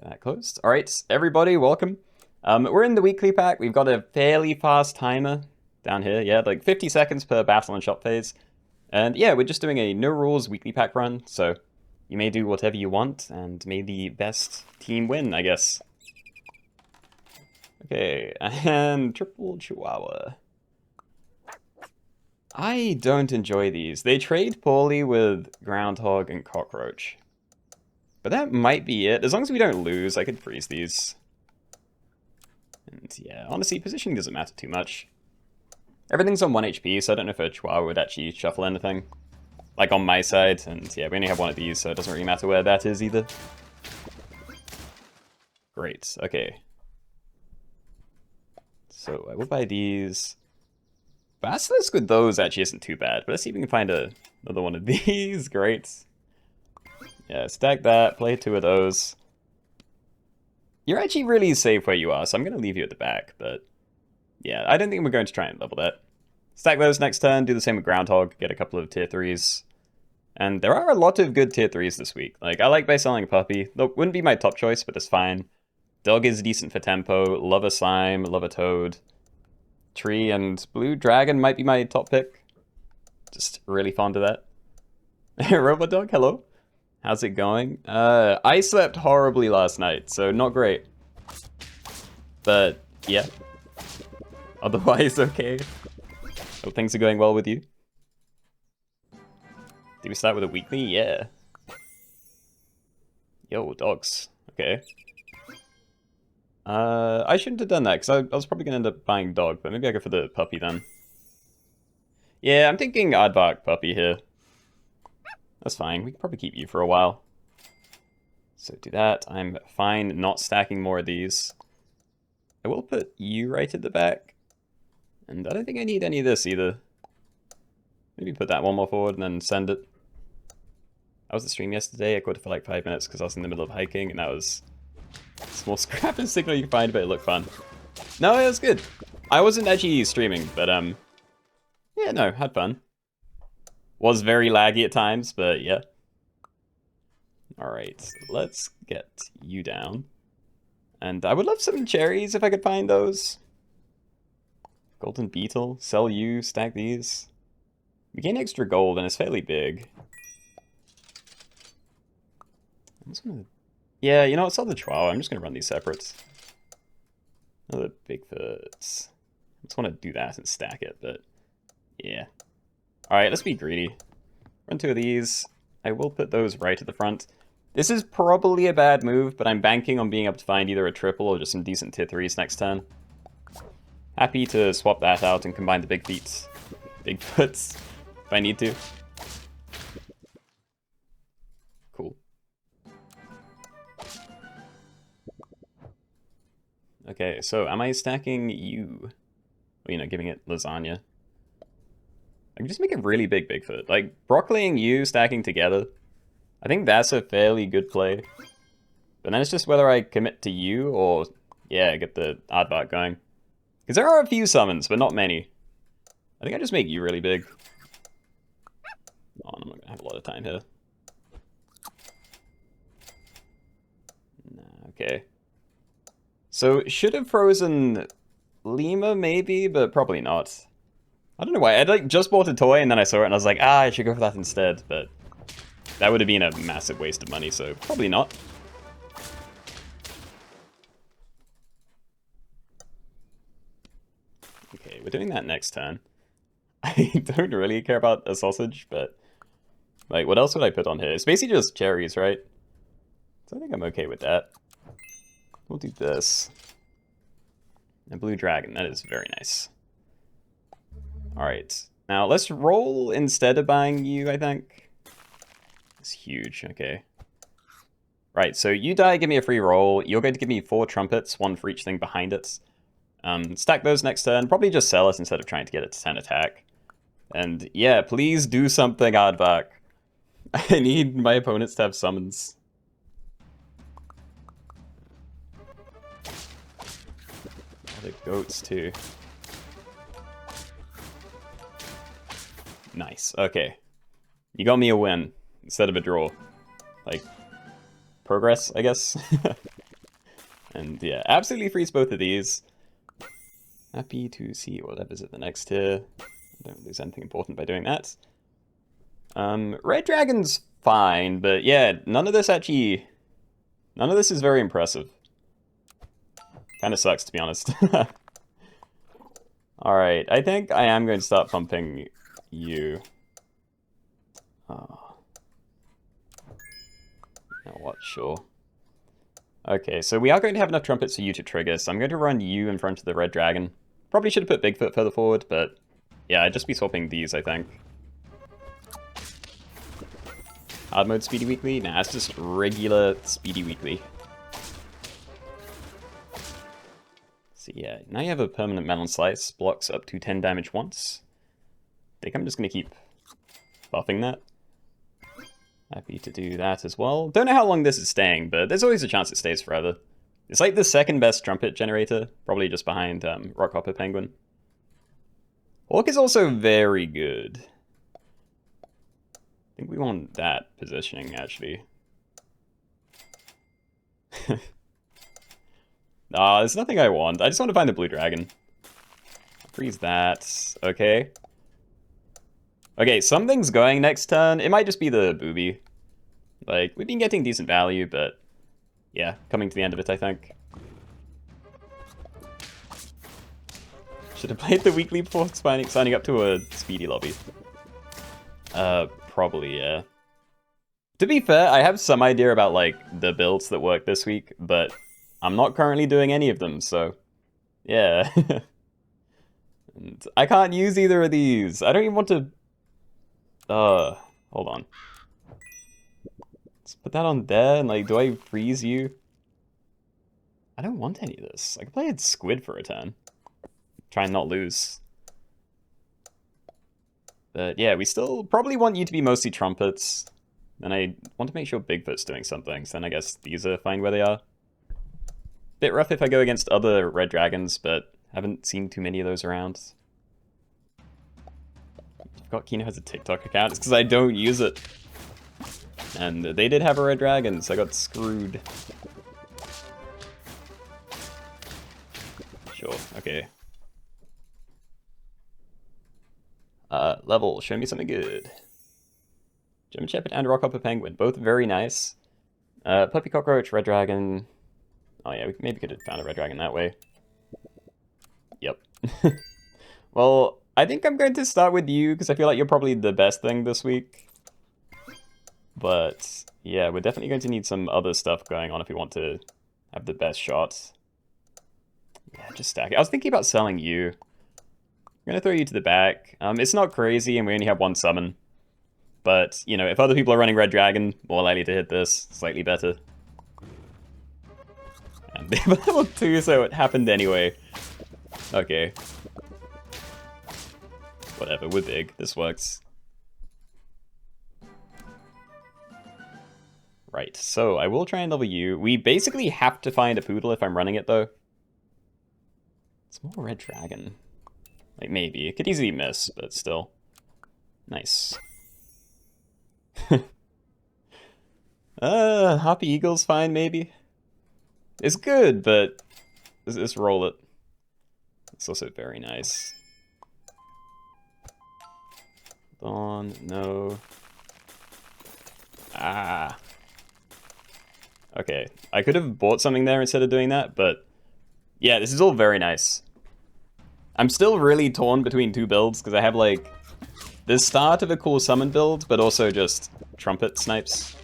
Get that closed. All right, everybody, welcome. We're in the weekly pack. We've got a fairly fast timer down here. Yeah, like 50 seconds per battle and shop phase. And yeah, we're just doing a no rules weekly pack run. So you may do whatever you want, and may the best team win, I guess. Okay, and triple chihuahua. I don't enjoy these. They trade poorly with groundhog and cockroach. But that might be it. As long as we don't lose, I could freeze these. And yeah, honestly, positioning doesn't matter too much. Everything's on 1 HP, so I don't know if a chihuahua would actually shuffle anything. Like on my side, and yeah, we only have one of these, so it doesn't really matter where that is either. Great, okay. So I will buy these. Basilisk with those actually isn't too bad, but let's see if we can find another one of these. Great. Yeah, stack that, play 2 of those. You're actually really safe where you are, so I'm going to leave you at the back, but yeah, I don't think we're going to try and level that. Stack those next turn, do the same with Groundhog, get a couple of tier 3s. And there are a lot of good tier 3s this week. Like, I like base selling a puppy. Look, wouldn't be my top choice, but it's fine. Dog is decent for tempo, love a slime, love a toad. Tree and blue dragon might be my top pick. Just really fond of that. Robot dog, hello. How's it going? I slept horribly last night, so not great. But, yeah. Otherwise, okay. Hope things are going well with you. Did we start with a weekly? Yeah. Yo, dogs. Okay. I shouldn't have done that, because I was probably going to end up buying dog, but maybe I go for the puppy then. Yeah, I'm thinking Aardvark puppy here. That's fine, we can probably keep you for a while. So do that, I'm fine not stacking more of these. I will put you right at the back. And I don't think I need any of this either. Maybe put that one more forward and then send it. I was at the stream yesterday, I caught it for like 5 minutes because I was in the middle of hiking, and that was a small scrap and signal you can find, but it looked fun. No, it was good. I wasn't actually streaming, but yeah, no, had fun. Was very laggy at times, but yeah. Alright, let's get you down. And I would love some cherries if I could find those. Golden beetle, sell you, stack these. We gain extra gold and it's fairly big. I'm just gonna... Yeah, you know what, sell the chihuahua, I'm just gonna run these separates. Another Bigfoot. I just want to do that and stack it, but yeah. Alright, let's be greedy. Run 2 of these. I will put those right at the front. This is probably a bad move, but I'm banking on being able to find either a triple or just some decent tier 3s next turn. Happy to swap that out and combine the Bigfoots, if I need to. Cool. Okay, so am I stacking you? Well, you know, giving it lasagna. I can just make a really big Bigfoot. Like, broccoli and you stacking together, I think that's a fairly good play. But then it's just whether I commit to you or, yeah, get the Aardvark going. Because there are a few summons, but not many. I think I just make you really big. Oh, I'm not going to have a lot of time here. Nah, okay. So, should have frozen Lima, maybe, but probably not. I don't know why. I like just bought a toy and then I saw it and I was like, I should go for that instead. But that would have been a massive waste of money, so probably not. Okay, we're doing that next turn. I don't really care about a sausage, but like, what else would I put on here? It's basically just cherries, right? So I think I'm okay with that. We'll do this. A blue dragon, that is very nice. Alright, now let's roll instead of buying you, I think. It's huge, okay. Right, so you die, give me a free roll. You're going to give me 4 trumpets, 1 for each thing behind it. Stack those next turn. Probably just sell it instead of trying to get it to 10 attack. And yeah, please do something, Aardvark. I need my opponents to have summons. The goats too. Nice, okay. You got me a win instead of a draw. Like, progress, I guess. And yeah, absolutely freeze both of these. Happy to see whatever's at the next tier. I don't lose anything important by doing that. Red Dragon's fine, but yeah, none of this is very impressive. Kinda sucks, to be honest. Alright, I think I am going to start pumping you. Oh. Now what? Sure. Okay, so we are going to have enough trumpets for you to trigger, so I'm going to run you in front of the Red Dragon. Probably should have put Bigfoot further forward, but yeah, I'd just be swapping these, I think. Hard mode Speedy Weekly? Nah, it's just regular Speedy Weekly. So yeah, now you have a permanent melon slice, blocks up to 10 damage once. I think I'm just going to keep buffing that. Happy to do that as well. Don't know how long this is staying, but there's always a chance it stays forever. It's like the second best trumpet generator, probably just behind Rockhopper Penguin. Hawk is also very good. I think we want that positioning, actually. There's nothing I want. I just want to find the blue dragon. Freeze that. Okay. Okay, something's going next turn. It might just be the booby. Like, we've been getting decent value, but yeah, coming to the end of it, I think. Should have played the weekly before signing up to a speedy lobby. Probably, yeah. To be fair, I have some idea about, like, the builds that work this week, but I'm not currently doing any of them, so yeah. And I can't use either of these. I don't even want to... hold on. Let's put that on there, and like, do I freeze you? I don't want any of this. I could play a squid for a turn. Try and not lose. But yeah, we still probably want you to be mostly trumpets. And I want to make sure Bigfoot's doing something, so then I guess these are fine where they are. Bit rough if I go against other red dragons, but haven't seen too many of those around. I forgot Keenoe has a TikTok account. It's because I don't use it. And they did have a red dragon, so I got screwed. Sure, okay. Level, show me something good. German Shepherd and Rockhopper Penguin, both very nice. Puppy Cockroach, Red Dragon. Oh yeah, we maybe could have found a Red Dragon that way. Yep. Well, I think I'm going to start with you, because I feel like you're probably the best thing this week. But yeah, we're definitely going to need some other stuff going on if we want to have the best shot. Yeah, just stack it. I was thinking about selling you. I'm going to throw you to the back. It's not crazy, and we only have one summon. But, you know, if other people are running Red Dragon, more likely to hit this. Slightly better. And they have level 2, so it happened anyway. Okay. Whatever, we're big. This works. Right, so I will try and level you. We basically have to find a poodle if I'm running it, though. It's more Red Dragon. Like, maybe. It could easily miss, but still. Nice. Hoppy Eagle's fine, maybe. It's good, but let's roll it. It's also very nice. Dawn, no. Ah. Okay, I could have bought something there instead of doing that, but yeah, this is all very nice. I'm still really torn between two builds, because I have, like, the start of a cool summon build, but also just trumpet snipes,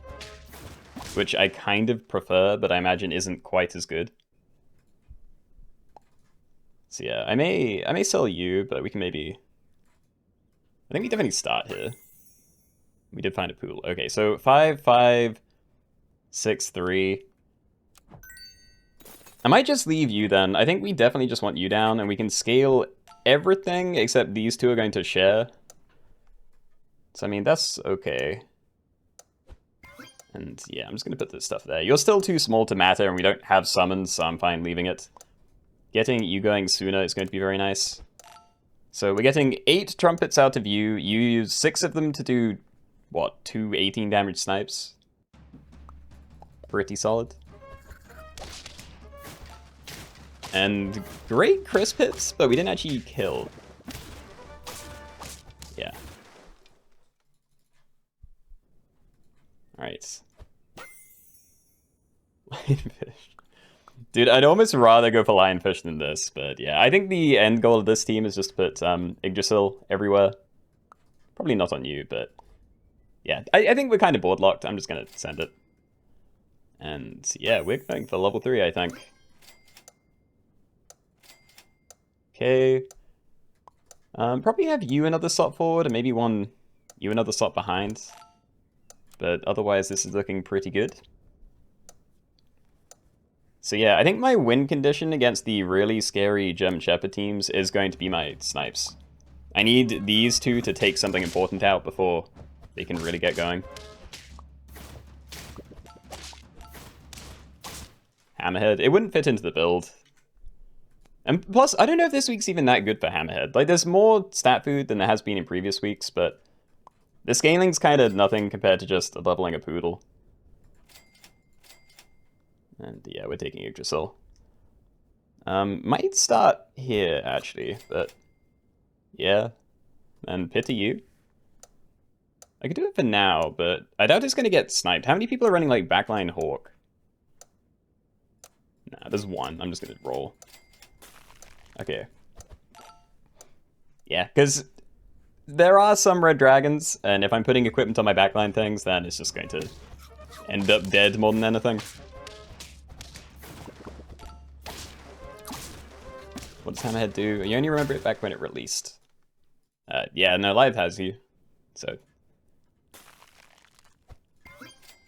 which I kind of prefer, but I imagine isn't quite as good. So yeah, I may sell you, but we can maybe... I think we definitely start here. We did find a pool. Okay, so 5, 5, 6, 3. I might just leave you then. I think we definitely just want you down, and we can scale everything except these two are going to share. So, I mean, that's okay. And yeah, I'm just going to put this stuff there. You're still too small to matter, and we don't have summons, so I'm fine leaving it. Getting you going sooner is going to be very nice. So we're getting 8 trumpets out of you. You use 6 of them to do, what, 2 18 damage snipes? Pretty solid. And great crisp hits, but we didn't actually kill. Yeah. Alright. Lionfish. Dude, I'd almost rather go for lionfish than this, but yeah. I think the end goal of this team is just to put Yggdrasil everywhere. Probably not on you, but yeah. I think we're kind of board locked. I'm just going to send it. And yeah, we're going for level 3, I think. Okay. Probably have you another slot forward, and maybe you another slot behind. But otherwise, this is looking pretty good. So yeah, I think my win condition against the really scary German Shepherd teams is going to be my snipes. I need these two to take something important out before they can really get going. Hammerhead, it wouldn't fit into the build. And plus, I don't know if this week's even that good for Hammerhead. Like, there's more stat food than there has been in previous weeks, but the scaling's kind of nothing compared to just leveling a poodle. And yeah, we're taking Yggdrasil. Might start here, actually, but yeah. And pity you. I could do it for now, but I doubt it's going to get sniped. How many people are running, like, backline Hawk? Nah, there's one. I'm just going to roll. Okay. Yeah, because there are some red dragons, and if I'm putting equipment on my backline things, then it's just going to end up dead more than anything. What does Hammerhead do? You only remember it back when it released. Yeah, no, live has you. So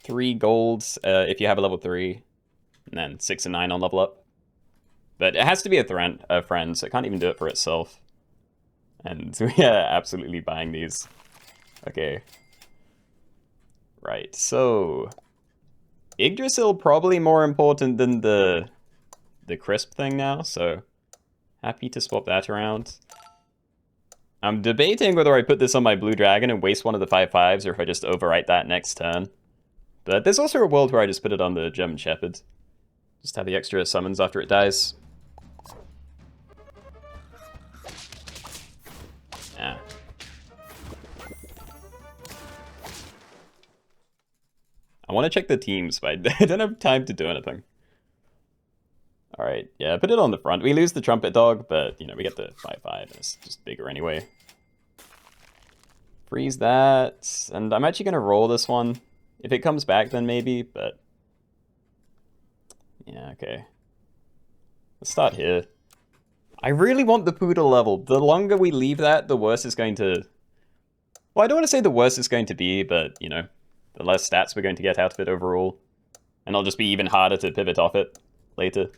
3 golds if you have a level 3, and then 6 and 9 on level up. But it has to be a friend, so it can't even do it for itself. And we are absolutely buying these. Okay. Right, so Yggdrasil probably more important than the crisp thing now, so happy to swap that around. I'm debating whether I put this on my blue dragon and waste one of the 5/5s, or if I just overwrite that next turn. But there's also a world where I just put it on the German Shepherd. Just have the extra summons after it dies. Yeah. I want to check the teams, but I don't have time to do anything. Alright, yeah, put it on the front. We lose the trumpet dog, but, you know, we get the 5/5, and it's just bigger anyway. Freeze that, and I'm actually going to roll this one. If it comes back, then maybe, but yeah, okay. Let's start here. I really want the poodle level. The longer we leave that, the worse it's going to... Well, I don't want to say the worse it's going to be, but, you know, the less stats we're going to get out of it overall. And it'll just be even harder to pivot off it later.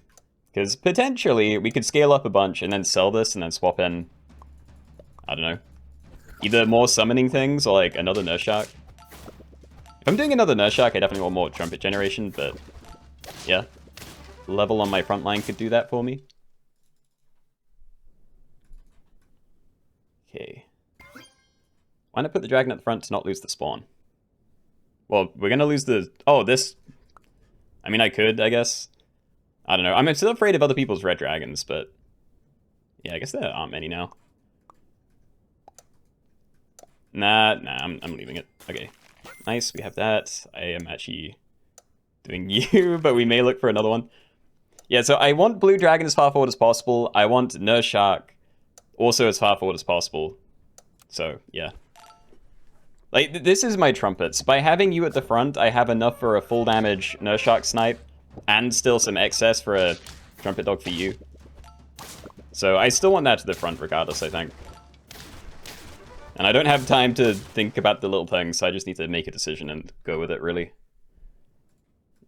Because potentially, we could scale up a bunch and then sell this and then swap in, I don't know, either more summoning things or like another Nurse Shark. If I'm doing another Nurse Shark, I definitely want more trumpet generation, but yeah. Level on my front line could do that for me. Okay. Why not put the dragon at the front to not lose the spawn? Well, we're gonna lose the... Oh, this... I mean, I could, I guess. I don't know. I'm still afraid of other people's red dragons, but... Yeah, I guess there aren't many now. Nah, I'm leaving it. Okay. Nice, we have that. I am actually doing you, but we may look for another one. Yeah, so I want blue dragon as far forward as possible. I want Nurse Shark also as far forward as possible. So, yeah. Like, this is my trumpets. By having you at the front, I have enough for a full damage Nurse Shark snipe, and still some excess for a trumpet dog for you. So I still want that to the front regardless, I think. And I don't have time to think about the little things, so I just need to make a decision and go with it, really.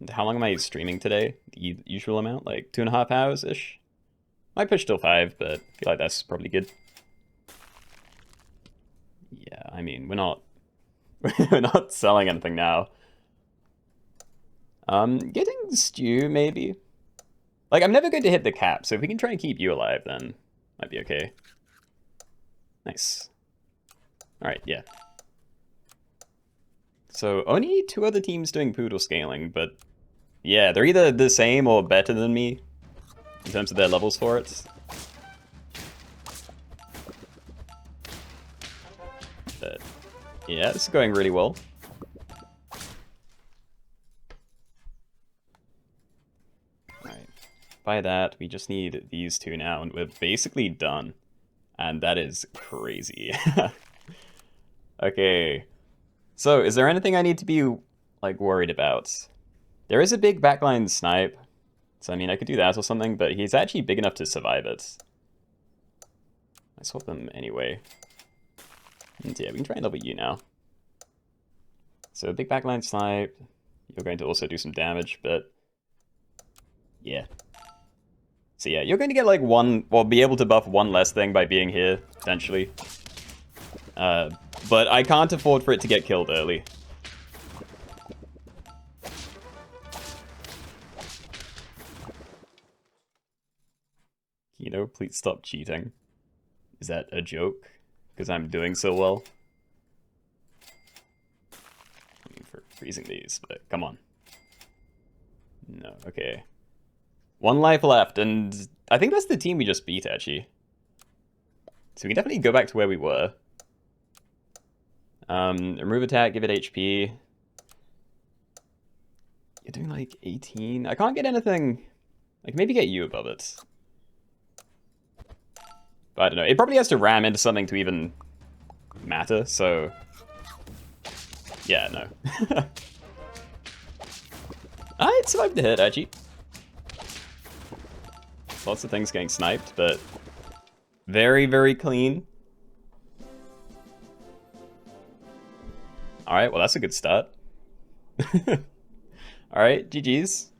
And how long am I streaming today? The usual amount? Like 2.5 hours-ish? Might push till 5, but I feel like that's probably good. Yeah, I mean, we're not... we're not selling anything now. Getting Stew, maybe? Like, I'm never going to hit the cap, so if we can try and keep you alive, then might be okay. Nice. Alright, yeah. So, only 2 other teams doing poodle scaling, but... Yeah, they're either the same or better than me. in terms of their levels for it. But yeah, this is going really well. Alright, by that, we just need these two now, and we're basically done. And that is crazy. Okay, so is there anything I need to be, like, worried about? There is a big backline snipe, so I mean, I could do that or something, but he's actually big enough to survive it. I swap them anyway. And yeah, we can try and level you now. So big backline snipe. You're going to also do some damage, but yeah. So yeah, you're going to get like one, well, be able to buff one less thing by being here, potentially. But I can't afford for it to get killed early. Keenoe, please stop cheating. Is that a joke? Because I'm doing so well? I mean, for freezing these, but come on. No, okay. One life left, and I think that's the team we just beat, actually. So we can definitely go back to where we were. Remove attack, give it HP. You're doing like 18. I can't get anything. Like maybe get you above it. But I don't know. It probably has to ram into something to even matter, so yeah, no. It survived the hit, actually. Lots of things getting sniped, but very, very clean. Alright, well that's a good start. Alright, GG's.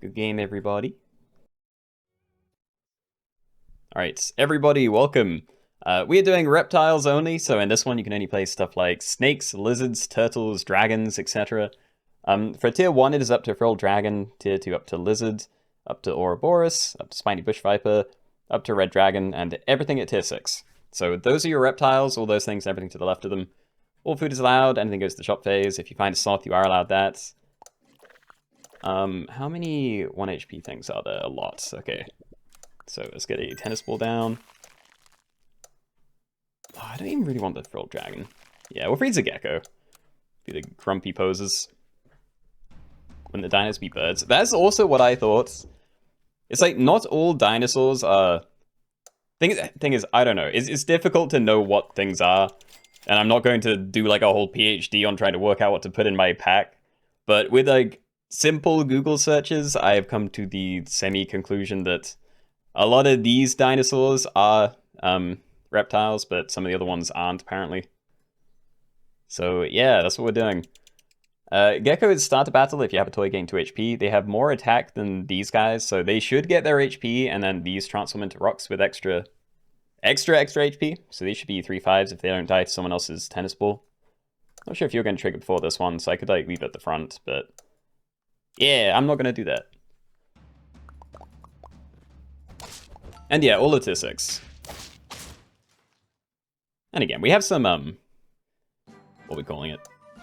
Good game, everybody. Alright, everybody, welcome. We are doing reptiles only, so in this one you can only play stuff like snakes, lizards, turtles, dragons, etc. For tier 1 it is up to frilled dragon, tier 2 up to lizard, up to Ouroboros, up to spiny bush viper, up to red dragon, and everything at tier 6. So those are your reptiles, all those things, everything to the left of them. All food is allowed, anything goes to the shop phase. If you find a sloth, you are allowed that. How many 1 HP things are there? A lot. Okay. So let's get a tennis ball down. Oh, I don't even really want the frilled dragon. Yeah, we'll freeze a gecko. Be the grumpy poses. When the dinos be birds. That's also what I thought. It's like, not all dinosaurs are... Thing is, I don't know. It's difficult to know what things are. And I'm not going to do like a whole PhD on trying to work out what to put in my pack. But with like simple Google searches, I have come to the semi-conclusion that a lot of these dinosaurs are reptiles, but some of the other ones aren't, apparently. So yeah, that's what we're doing. Geckos start a battle if you have a toy gain 2 HP. They have more attack than these guys, so they should get their HP, and then these transform into rocks with extra HP. So these should be 3/5s if they don't die to someone else's tennis ball. Not sure if you're going to trigger before this one, so I could like leave it at the front, but yeah, I'm not going to do that. And yeah, all at tier 6. And again, we have some, what are we calling it?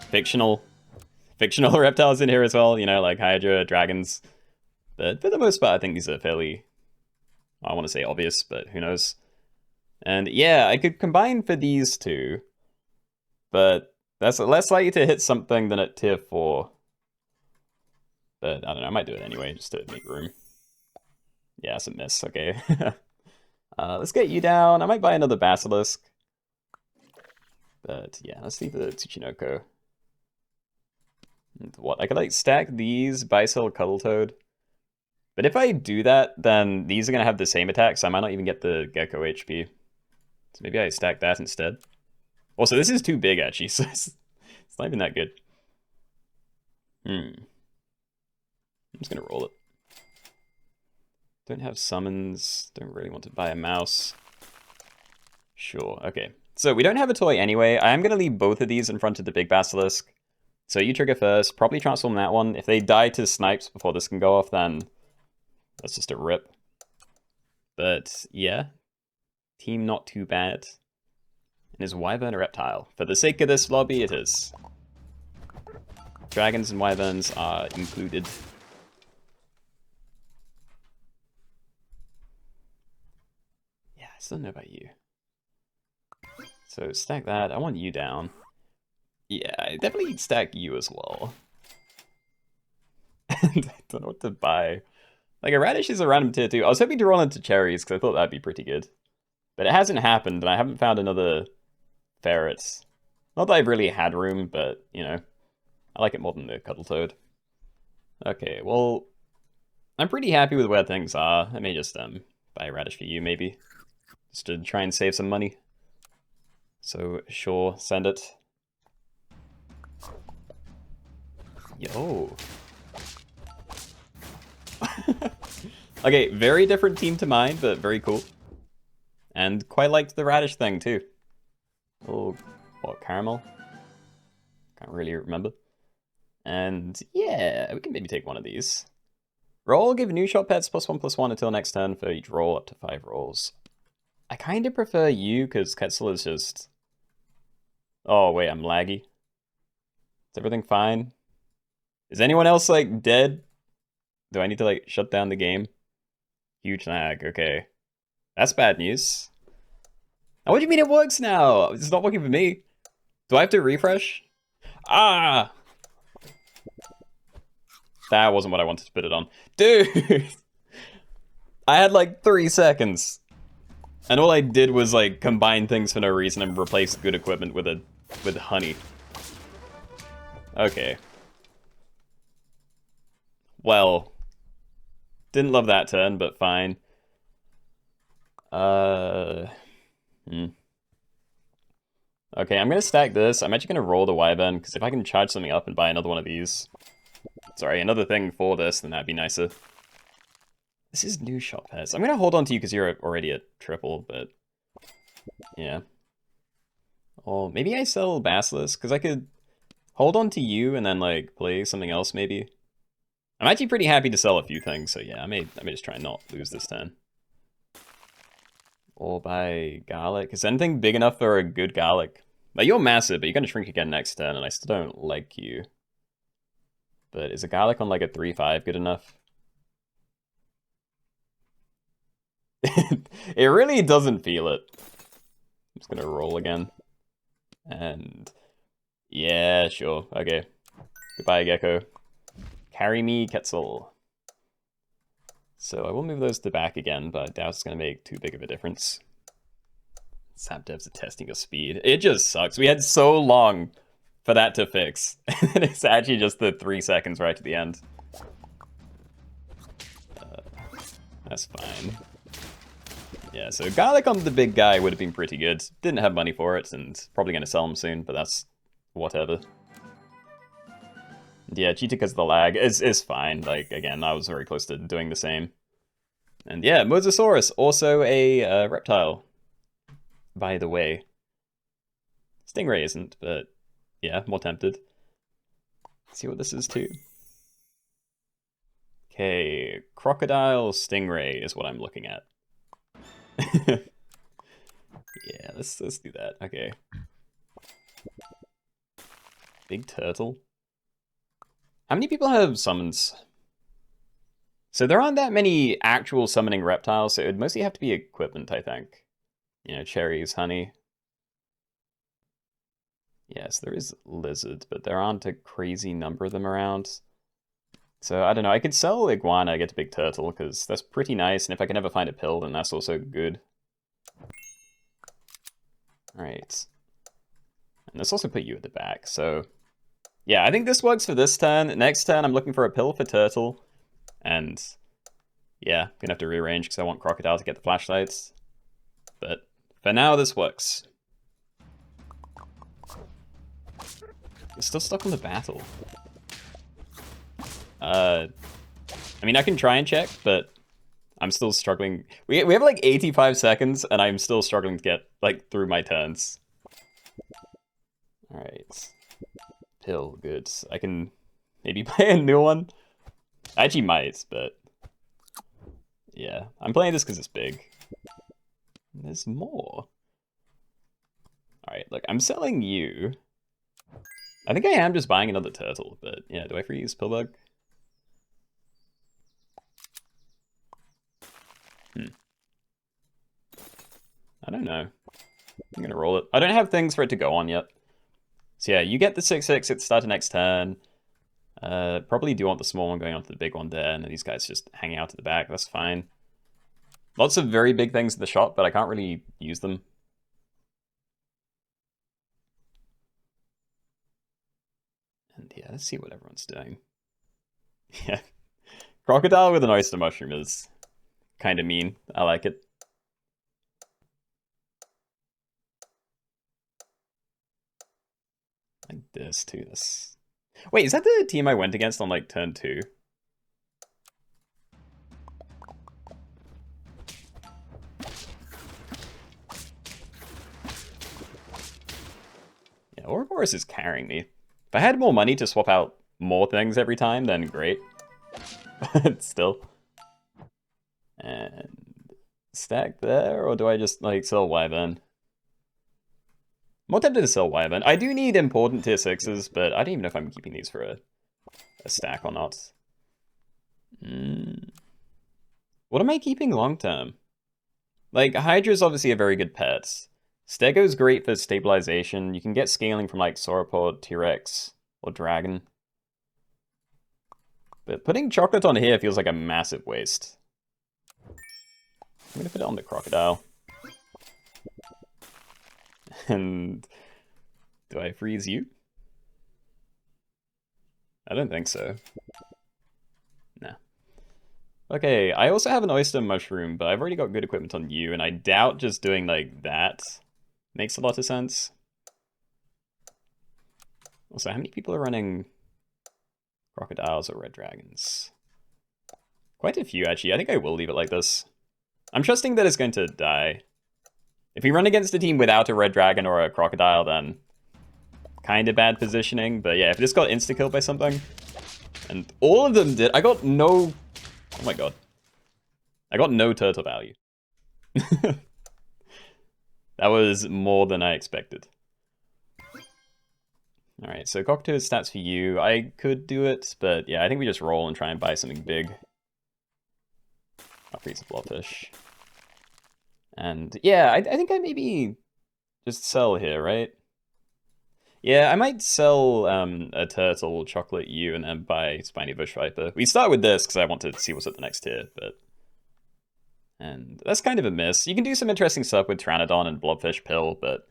Fictional reptiles in here as well, you know, like Hydra, dragons. But for the most part, I think these are fairly, I want to say obvious, but who knows. And yeah, I could combine for these two, but that's less likely to hit something than at tier 4. But I don't know, I might do it anyway, just to make room. Yeah, it's a miss, okay. Let's get you down. I might buy another basilisk. But yeah, let's leave the Tsuchinoko. And what? I could like stack these, Bicel, Cuddletoad. But if I do that, then these are going to have the same attack, so I might not even get the Gecko HP. So maybe I stack that instead. Also, this is too big, actually, so it's not even that good. I'm just going to roll it. Don't have summons. Don't really want to buy a mouse. Sure, okay. So we don't have a toy anyway. I am going to leave both of these in front of the big basilisk. So you trigger first, probably transform that one. If they die to snipes before this can go off, then that's just a rip. But yeah, team not too bad. And is Wyvern a reptile? For the sake of this lobby, it is. Dragons and Wyverns are included. I still don't know about you. So stack that. I want you down. Yeah, I definitely stack you as well. And I don't know what to buy. Like, a radish is a random tier 2. I was hoping to roll into cherries, because I thought that'd be pretty good. But it hasn't happened, and I haven't found another ferret. Not that I've really had room, but, you know, I like it more than the cuddle toad. Okay, well, I'm pretty happy with where things are. I may just buy a radish for you, maybe. Just to try and save some money. So, sure, send it. Yo. Okay, very different team to mine, but very cool. And quite liked the radish thing, too. Oh, what, caramel? Can't really remember. And yeah, we can maybe take one of these. Roll, give new shop pets +1/+1 until next turn for each roll, up to 5 rolls. I kind of prefer you, because Quetzal is just... Oh, wait, I'm laggy. Is everything fine? Is anyone else, like, dead? Do I need to, like, shut down the game? Huge lag, okay. That's bad news. Oh, what do you mean it works now? It's not working for me. Do I have to refresh? Ah! That wasn't what I wanted to put it on. Dude! I had like 3 seconds. And all I did was like combine things for no reason and replace good equipment with honey. Okay. Well. Didn't love that turn, but fine. Okay, I'm gonna stack this. I'm actually gonna roll the wyvern, because if I can charge something up and buy another one of these... Sorry, another thing for this, then that'd be nicer. This is new shop pets. I'm gonna hold on to you because you're already at triple, but... Yeah. Or maybe I sell Basilisk, because I could hold on to you and then, like, play something else, maybe. I'm actually pretty happy to sell a few things, so yeah, I may just try and not lose this turn. Or buy garlic. Is anything big enough for a good garlic? Like, you're massive, but you're gonna shrink again next turn, and I still don't like you. But is a garlic on like a 3/5 good enough? It really doesn't feel it. I'm just gonna roll again. And yeah, sure. Okay. Goodbye, Gecko. Carry me, Quetzal. So I will move those to the back again, but I doubt it's gonna make too big of a difference. Sap devs are testing your speed. It just sucks. We had so long for that to fix. And it's actually just the 3 seconds right at the end. That's fine. Yeah, so garlic on the big guy would have been pretty good. Didn't have money for it, and probably going to sell him soon, but that's whatever. Yeah, cheated because of the lag is fine. Like, again, I was very close to doing the same. And yeah, Mosasaurus, also a reptile, by the way. Stingray isn't, but yeah, more tempted. Let's see what this is too. Okay, crocodile stingray is what I'm looking at. Yeah, let's do that. Okay. Big turtle. How many people have summons? So there aren't that many actual summoning reptiles, so it would mostly have to be equipment, I think. You know, cherries, honey. Yes, there is lizard, but there aren't a crazy number of them around. So, I don't know, I could sell iguana, get a big turtle, because that's pretty nice, and if I can ever find a pill, then that's also good. Alright. And let's also put you at the back, so... Yeah, I think this works for this turn. Next turn, I'm looking for a pill for turtle. And... yeah, gonna have to rearrange, because I want crocodile to get the flashlights. But, for now, this works. It's still stuck on the battle. I mean, I can try and check, but I'm still struggling. We have like 85 seconds, and I'm still struggling to get like through my turns. All right, pill, good. I can maybe buy a new one. I actually might, but yeah, I'm playing this because it's big. There's more. All right, look, I'm selling you. I think I am just buying another turtle, but yeah, do I freeze Pillbug? I don't know. I'm gonna roll it. I don't have things for it to go on yet. So yeah, you get the 6/6 at the start of next turn. Probably do want the small one going on to the big one there, and then these guys just hanging out at the back. That's fine. Lots of very big things in the shop, but I can't really use them. And yeah, let's see what everyone's doing. Yeah. Crocodile with an oyster mushroom is kind of mean. I like it. Like this, too. This. Wait, is that the team I went against on, like, turn 2? Yeah, Ouroboros is carrying me. If I had more money to swap out more things every time, then great. But still. And stack there, or do I just, like, sell Wyvern? More tempted to sell Wyvern. I do need important tier 6s, but I don't even know if I'm keeping these for a stack or not. What am I keeping long term? Like, Hydra's obviously a very good pet. Stego's great for stabilization. You can get scaling from like Sauropod, T-Rex, or Dragon. But putting Chocolate on here feels like a massive waste. I'm gonna put it on the Crocodile. And do I freeze you? I don't think so. Nah. Okay, I also have an oyster mushroom, but I've already got good equipment on you, and I doubt just doing like that makes a lot of sense. Also, how many people are running crocodiles or red dragons? Quite a few, actually. I think I will leave it like this. I'm trusting that it's going to die. If we run against a team without a red dragon or a crocodile, then kind of bad positioning. But yeah, if it just got insta-killed by something, and all of them did, I got no... Oh my god. I got no turtle value. That was more than I expected. Alright, so Cockatoos stats for you. I could do it, but yeah, I think we just roll and try and buy something big. I'll freeze a blobfish. And yeah, I think I maybe just sell here, right? Yeah, I might sell a turtle, chocolate you, and then buy spiny bush viper. We start with this because I want to see what's at the next tier, but... And that's kind of a miss. You can do some interesting stuff with Pteranodon and blobfish pill, but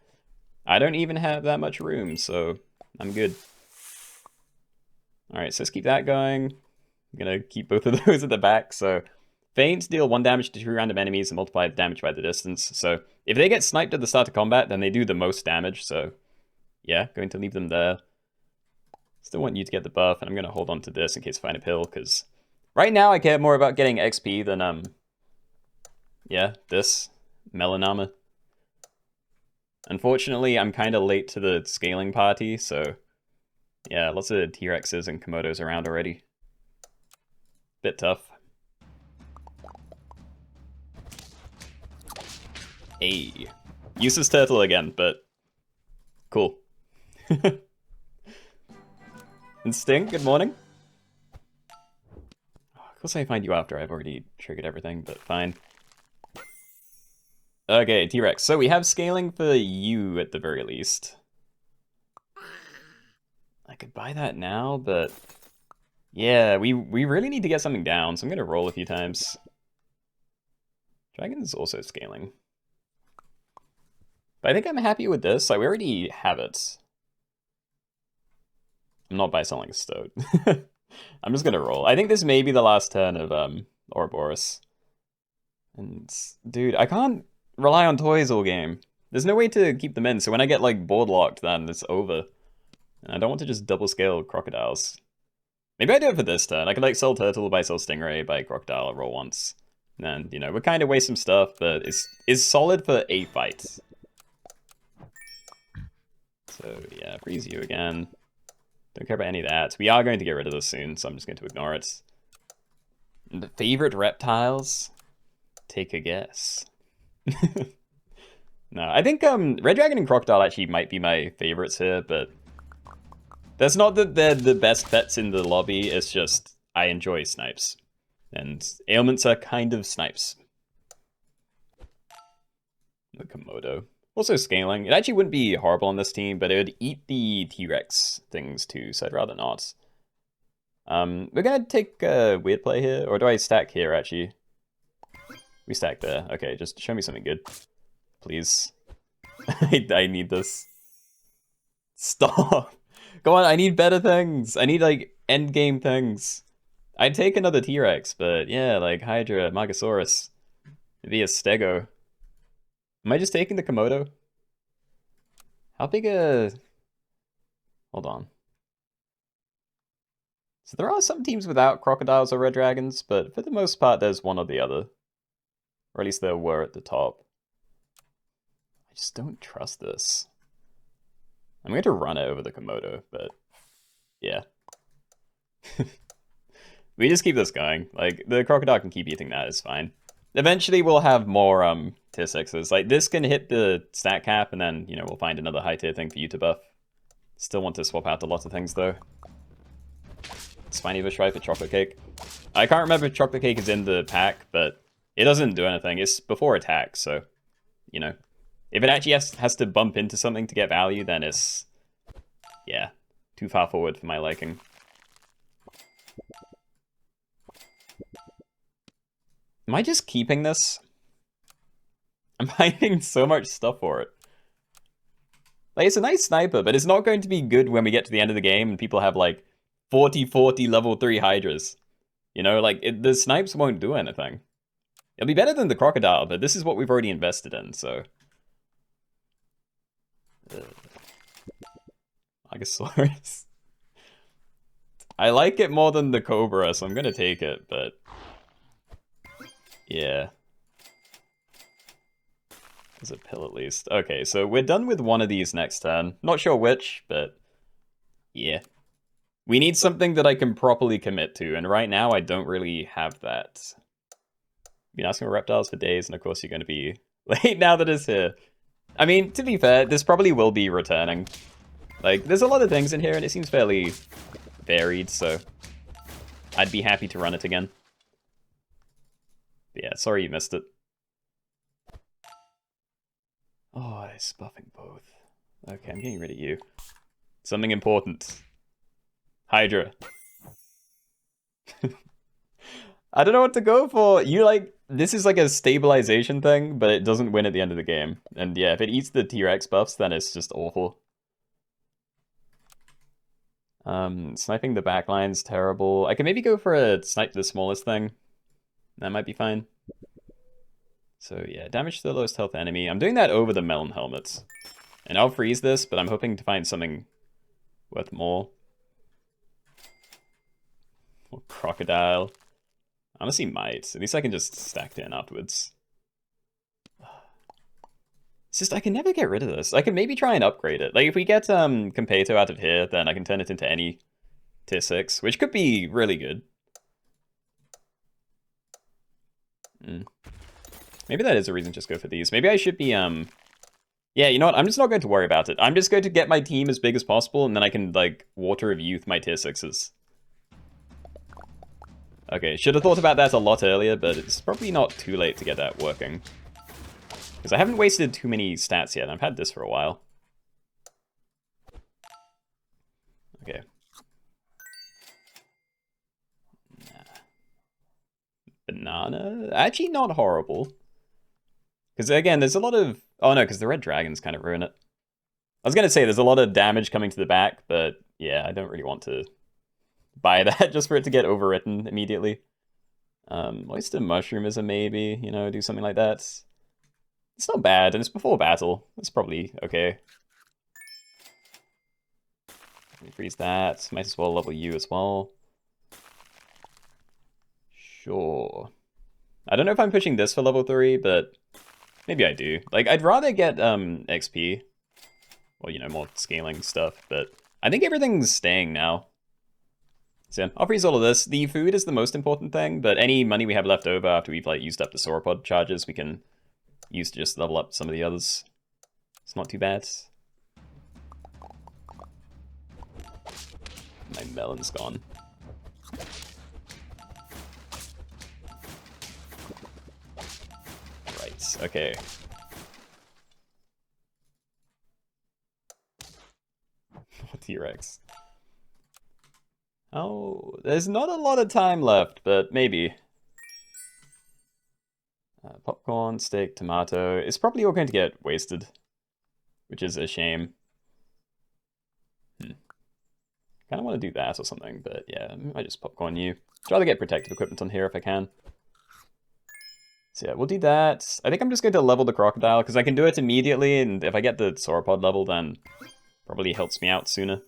I don't even have that much room, so I'm good. Alright, so let's keep that going. I'm gonna keep both of those at the back, so... Feints deal 1 damage to 2 random enemies and multiply damage by the distance. So if they get sniped at the start of combat, then they do the most damage. So yeah, going to leave them there. Still want you to get the buff, and I'm going to hold on to this in case I find a pill, because right now I care more about getting XP than, yeah, this melon armor. Unfortunately, I'm kind of late to the scaling party, so yeah, lots of T-Rexes and Komodos around already. Bit tough. Hey, useless turtle again, but cool. Instinct, good morning. Of course I find you after I've already triggered everything, but fine. Okay, T-Rex. So we have scaling for you at the very least. I could buy that now, but yeah, we really need to get something down, so I'm gonna roll a few times. Dragon is also scaling. But I think I'm happy with this. Like, we already have it. I'm not buy-selling a Stoat. I'm just gonna roll. I think this may be the last turn of Ouroboros. And dude, I can't rely on toys all game. There's no way to keep them in, so when I get like board locked, then it's over. And I don't want to just double scale crocodiles. Maybe I do it for this turn. I could like sell turtle, buy sell stingray, buy crocodile, roll once. And then, you know, we kind of waste some stuff, but it's solid for a fight. So yeah, freeze you again. Don't care about any of that. We are going to get rid of this soon, so I'm just going to ignore it. And the favorite reptiles? Take a guess. No, I think Red Dragon and Crocodile actually might be my favorites here, but that's not that they're the best pets in the lobby, it's just I enjoy snipes. And ailments are kind of snipes. The Komodo. Also scaling. It actually wouldn't be horrible on this team, but it would eat the T-Rex things too, so I'd rather not. We're gonna take a weird play here, or do I stack here actually? We stack there. Okay, just show me something good. Please. I need this. Stop. Go on, I need better things. I need, like, end game things. I'd take another T-Rex, but yeah, like Hydra, Magosaurus, maybe a Stego. Am I just taking the Komodo? How big a... Hold on. So there are some teams without crocodiles or red dragons, but for the most part there's one or the other. Or at least there were at the top. I just don't trust this. I'm going to run it over the Komodo, but yeah. We just keep this going. Like, the crocodile can keep eating that, it's fine. Eventually we'll have more tier 6s. Like, this can hit the stat cap, and then, you know, we'll find another high tier thing for you to buff. Still want to swap out a lot of things, though. Spiny Bush, right, for Chocolate Cake. I can't remember if Chocolate Cake is in the pack, but it doesn't do anything. It's before attack, so, you know. If it actually has to bump into something to get value, then it's, yeah, too far forward for my liking. Am I just keeping this? I'm finding so much stuff for it. Like, it's a nice sniper, but it's not going to be good when we get to the end of the game and people have, like, 40 level 3 Hydras. You know, like, the snipes won't do anything. It'll be better than the crocodile, but this is what we've already invested in, so... Magosaurus. I like it more than the Cobra, so I'm gonna take it, but... Yeah. There's a pill at least. Okay, so we're done with one of these next turn. Not sure which, but... Yeah. We need something that I can properly commit to, and right now I don't really have that. Been asking for reptiles for days, and of course you're going to be late now that it's here. I mean, to be fair, this probably will be returning. Like, there's a lot of things in here, and it seems fairly varied, so I'd be happy to run it again. But yeah, sorry you missed it. Oh, it's buffing both. Okay, I'm getting rid of you. Something important. Hydra. I don't know what to go for. You, like, this is like a stabilization thing, but it doesn't win at the end of the game. And yeah, if it eats the T-Rex buffs, then it's just awful. Sniping the backline's terrible. I can maybe go for a snipe the smallest thing. That might be fine. So yeah, damage to the lowest health enemy. I'm doing that over the melon helmets. And I'll freeze this, but I'm hoping to find something worth more. Or crocodile. Honestly, might. At least I can just stack it in afterwards. It's just, I can never get rid of this. I can maybe try and upgrade it. Like, if we get Competo out of here, then I can turn it into any tier 6, which could be really good. Maybe that is a reason to just go for these. Maybe I should be, yeah, you know what? I'm just not going to worry about it. I'm just going to get my team as big as possible, and then I can, like, Water of Youth my tier 6s. Okay, should have thought about that a lot earlier, but it's probably not too late to get that working. Because I haven't wasted too many stats yet, and I've had this for a while. Okay. Banana? Actually not horrible. Because again, there's a lot of... Oh no, because the red dragons kind of ruin it. I was going to say there's a lot of damage coming to the back, but yeah, I don't really want to buy that just for it to get overwritten immediately. Oyster Mushroom is a maybe, you know, do something like that. It's not bad, and it's before battle. It's probably okay. Let me freeze that. Might as well level you as well. Sure. I don't know if I'm pushing this for level 3, but maybe I do. Like, I'd rather get XP. Well, you know, more scaling stuff, but I think everything's staying now. So I'll freeze all of this. The food is the most important thing, but any money we have left over after we've like used up the sauropod charges, we can use to just level up some of the others. It's not too bad. My melon's gone. Right, okay. T-Rex. Oh, there's not a lot of time left, but maybe. Popcorn, steak, tomato. It's probably all going to get wasted, which is a shame. Kind of want to do that or something, but yeah, I just popcorn you. I'd rather get protective equipment on here if I can. So yeah, we'll do that. I think I'm just going to level the crocodile, because I can do it immediately, and if I get the sauropod level, then probably helps me out sooner.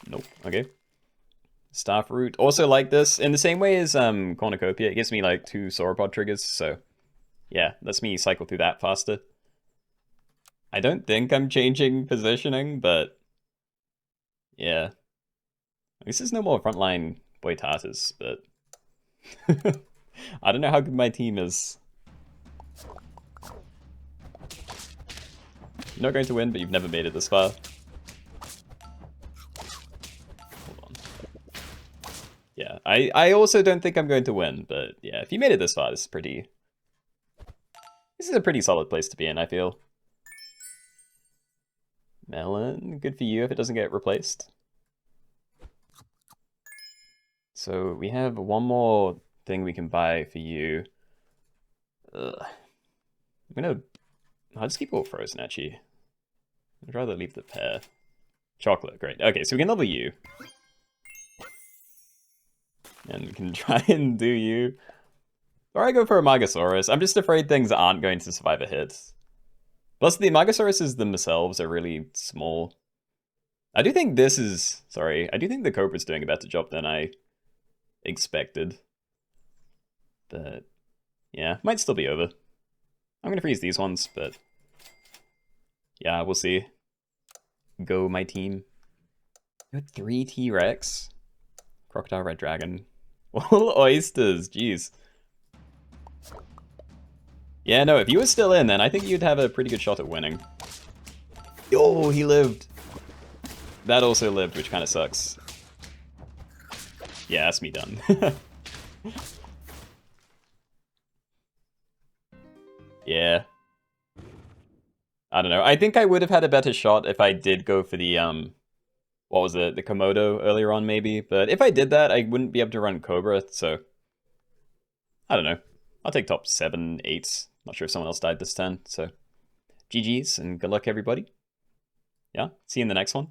Nope, okay. Starfruit, also like this, in the same way as Cornucopia, it gives me like 2 sauropod triggers, so yeah, lets me cycle through that faster. I don't think I'm changing positioning, but yeah. At least there's no more frontline Boitatas, but I don't know how good my team is. You're not going to win, but you've never made it this far. Hold on. Yeah, I also don't think I'm going to win, but yeah, if you made it this far, this is a pretty solid place to be in, I feel. Melon, good for you if it doesn't get replaced. So we have one more thing we can buy for you. I'll just keep it all frozen, actually. I'd rather leave the pear. Chocolate, great. Okay, so we can level you. And we can try and do you. Or I go for a Magosaurus. I'm just afraid things aren't going to survive a hit. Plus, the Magosauruses themselves are really small. I do think this is... Sorry, I do think the Cobra's doing a better job than I expected. But, yeah, might still be over. I'm gonna freeze these ones, but... Yeah, we'll see. Go, my team. You had 3 T-Rex. Crocodile, Red Dragon. All oysters, jeez. Yeah, no, if you were still in, then I think you'd have a pretty good shot at winning. Oh, he lived. That also lived, which kind of sucks. Yeah, that's me done. Yeah. I don't know. I think I would have had a better shot if I did go for the, what was it? The Komodo earlier on, maybe. But if I did that, I wouldn't be able to run Cobra, so... I don't know. I'll take top 7, 8. Not sure if someone else died this turn, so... GG's, and good luck, everybody. Yeah, see you in the next one.